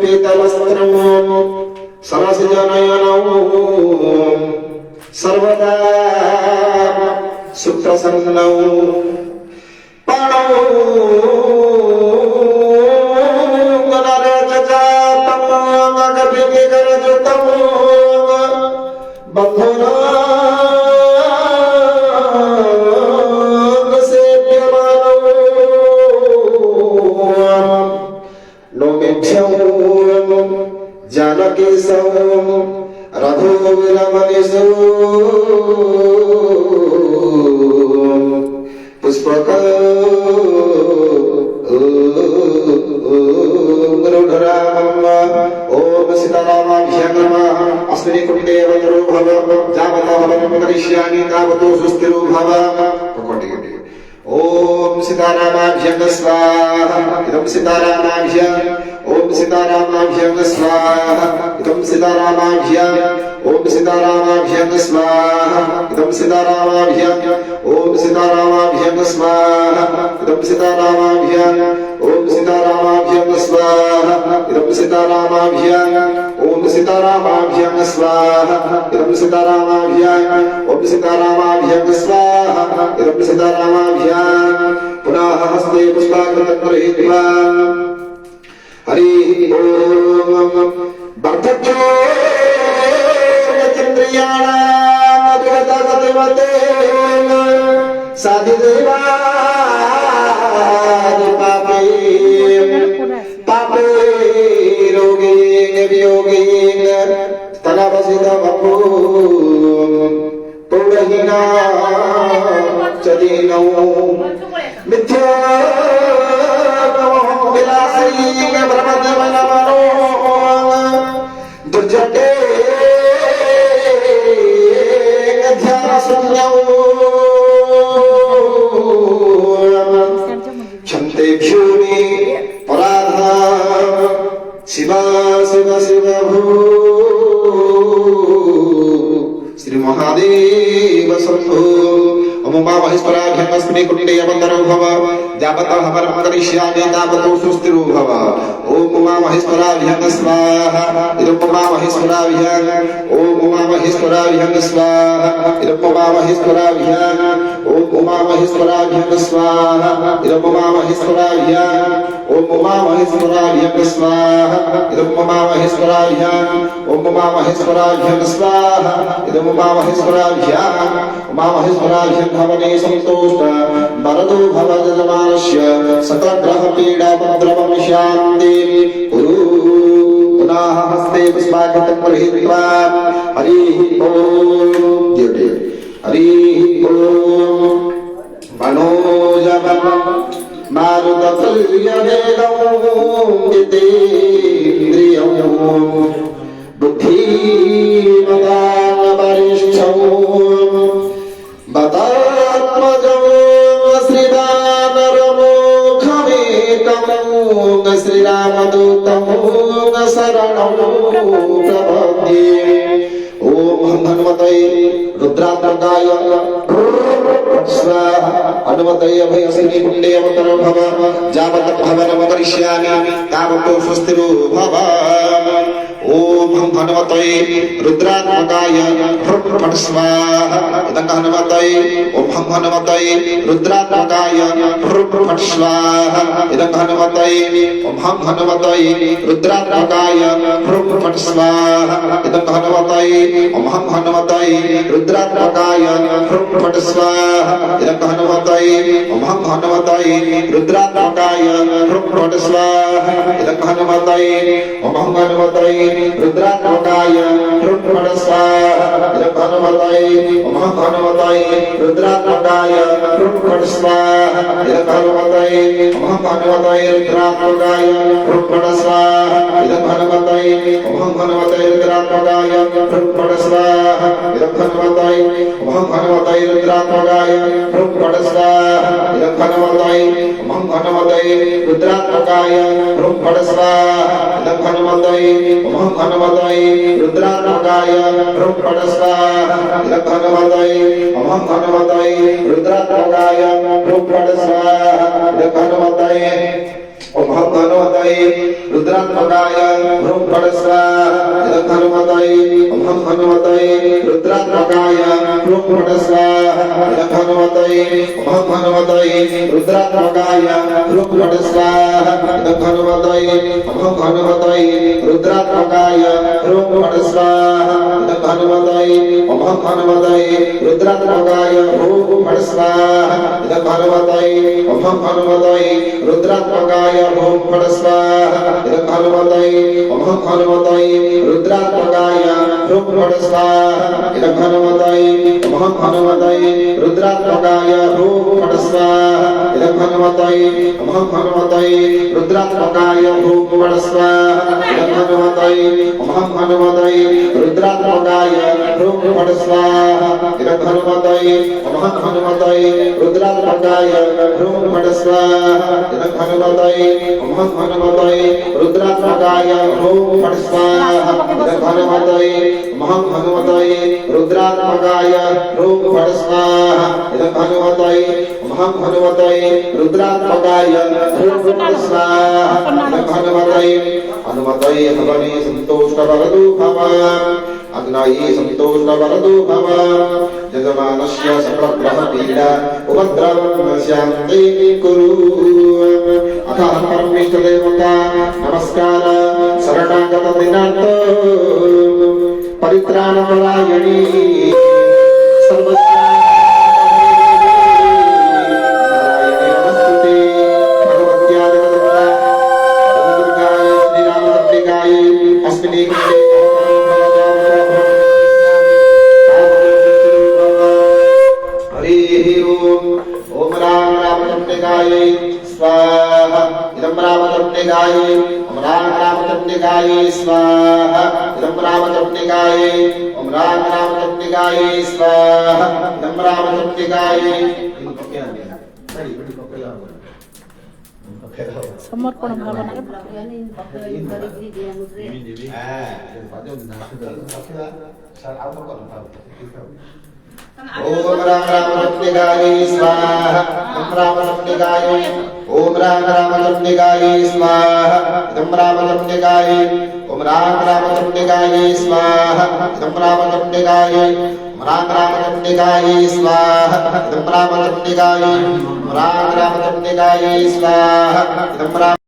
पीतवस्त्रं सरसजनयनौ सर्वदा सुप्रसन्नौ पाणौ गणरचजातं मगभिनिगरजुतं बन्धुना जानकी सौ रघुवीरमणिषु पुष्पक ओम सीतारामाभ्यां नमः। अस्मिन् कुण्डे वज्रो भव जावतः वनं करिष्यामि तावतो सुस्थिरो भव। ओम सीतारामाभ्यां स्वाहा। इदं सीतारामाभ्यां ओम सीतारामाभ्यां स्वाहा। इदं सीतारामाभ्यां ओम सीतारामाभ्यां स्वाहा। इदं सीतारामाभ्यां ओम सीतारामाभ्यां स्वाहा। इदं सीतारामाभ्यां ओम सीतारामाभ्यां स्वाहा। इदं सीतारामाभ्यां ओम सीतारामाभ्यां स्वाहा। इदं सीतारामाभ्यां ओम सीतारामाभ्यां स्वाहा। इदं सीतारामाभ्यां पुनः हस्ते पुष्पाकृतं गृहीत्वा हरि ओम बद्धज्योतिन्द्रियाणां साधिदेवादि पापे रोगेण वियोगेन तनवसितमपो पौरहीना च दीनौ मिथ्या दुर्जटे ध्यान शून्यौ क्षन्तेभ्यो मे पराधा शिवा शिव शिव भू श्री महादेव शंभो। ओम महेश्वराभ्यां अस्मिन् कुण्डे अवतरो भव जावतः हवनं करिष्यामि तावतो सुस्थिरो भव। ओम महेश्वराभ्यां स्वाहा। इदं महेश्वराभ्यां ओम महेश्वराभ्यां स्वाहा। इदं महेश्वराभ्यां ओम महेश्वराभ्यां स्वाहा। इदं महेश्वराभ्यां ओम महेश्वराभ्यां स्वाहा। इदं महेश्वराभ्यां ओम महेश्वराभ्यां स्वाहा। इदं महेश्वराभ्यां महेश्वराभ्यां भवने संतोष्ट वरदो भव यजमानस्य सकलग्रह पीडापद्रवं शान्ति कुरु। पुनः हस्ते पुष्पाकृतं गृहीत्वा हरि ओम हरि ओम मनोजवं मारुततुल्यवेगं जितेन्द्रियं बुद्धिमतां वरिष्ठं बतात्मजं श्रीवानरमोखमेकं श्रीरामदूतं शरणं प्रपद्ये। ओम हनुमते रुद्रात्मकाय स्वाहा। हनुमते अभयसिनी कुण्डे अवतरो भव जावतः हवनं करिष्यामि तावतो स्वस्तिरो भव। ओम हनुमते रुद्रात्मकाय फट् स्वाहा। इदं हनुमते ओम हनुमते रुद्रात्मकाय फट् स्वाहा। इदं हनुमते ओम हनुमते रुद्रात्मकाय फट् स्वाहा। इदं हनुमते ओम हनुमते रुद्रात्मकाय फट् स्वाहा। इदं हनुमते ओम हनुमते रुद्रात्मकाय फट् स्वाहा। इदं हनुमते ओम हनुमते रुद्रात्मकाय फट् स्वाहा। इदं हनुमते ओम हनुमते रुद्रात्मकाय फट् स्वाहा। इदं हनुमते ओम हनुमते रुद्रात्मकाय फट् स्वाहा। इदं हनुमते ओम हनुमते रुद्रात्मकाय फट् स्वाहा। इदं हनुमते ओम हनुमते रुद्रात्मकाय फट् स्वाहा। इदं हनुमते ओम हनुमते रुद्रात्मकाय फट् स्वाहा। इदं हनुमते ओम हनुमते रुद्रात्मकाय फट् स्वाहा। इदं हनुमते ओम हनुमते रुद्रात्मकाय फट् स्वाहा। इदं हनुमते ओम हनुमतये रुद्रात्मकाय ह्रूं फट् स्वाहा इदं हनुमतये ओम हनुमतये रुद्रात्मकाय ह्रूं फट् स्वाहा इदं हनुमतये ओम हनुमतये रुद्रात्मकाय ह्रूं फट् स्वाहा इदं हनुमतये ओम हनुमतये रुद्रात्मकाय ह्रूं फट् स्वाहा इदं हनुमतये ओम हनुमतये रुद्रात्मकाय ह्रूं फट् स्वाहा इदं हनुमतये ओम हनुमतये रुद्रात्मकाय ह्रूं फट् स्वाहा इदं हनुमतये ओम हनुमतये रुद्रात्मकाय ह्रूं फट् स्वाहा इदं हनुमतये ओम हनुमतये रुद्रात्मकाय ह्रूं फट् स्वाहा इदं हनुमतये ओम हनुमतये रुद्रात्मकाय ह्रूं फट् स्वाहा इदं हनुमतये ओम हनुमतये रुद्रात्मकाय ह्रूं फट् स्वाहा इदं हनुमतये ओम हनुमतये रुद्रात्मकाय ह्रूं फट् स्वाहा इदं हनुमतये ओम हनुमतये रुद्रात्मकाय ह्रूं फट् स्वाहा इदं हनुमतये ओम हनुमतये रुद्रात्मकाय ह्रूं फट् स्वाहा इदं हनुमतये ओम हनुमतये रुद्रात्मकाय ह्रूं फट् स्वाहा इदं हनुमतये हनुमतये हवने सन्तोषवरदो भव अग्नये सन्तोषवरदो भव यजमानस्य सकलग्रहपीडा उपद्रवं शान्ति कुरु अथ परमेष्ठदेवता नमस्कार शरणागत दिनांत परित्राणपरायणी ओम राम रामचंद्रिकायै स्वाहा इदं रामचंद्रिकायै ओम राम रामचंद्रिकायै स्वाहा इदं रामचंद्रिकायै ओम राम रामचंद्रिकायै स्वाहा इदं रामचंद्रिकायै समर्पण भावना ओम राम रामचंद्रिकायै स्वाहा इदं रामचंद्रिकायै ओम राम रामचंद्रिकायै स्वाहा इदं रामचंद्रिकायै ओम राम रामचंद्रिकायै स्वाहा इदं रामचंद्रिकायै ओम राम रामचंद्रिकायै स्वाहा इदं रामचंद्रिकायै ओम राम रामचंद्रिकायै स्वाहा इदं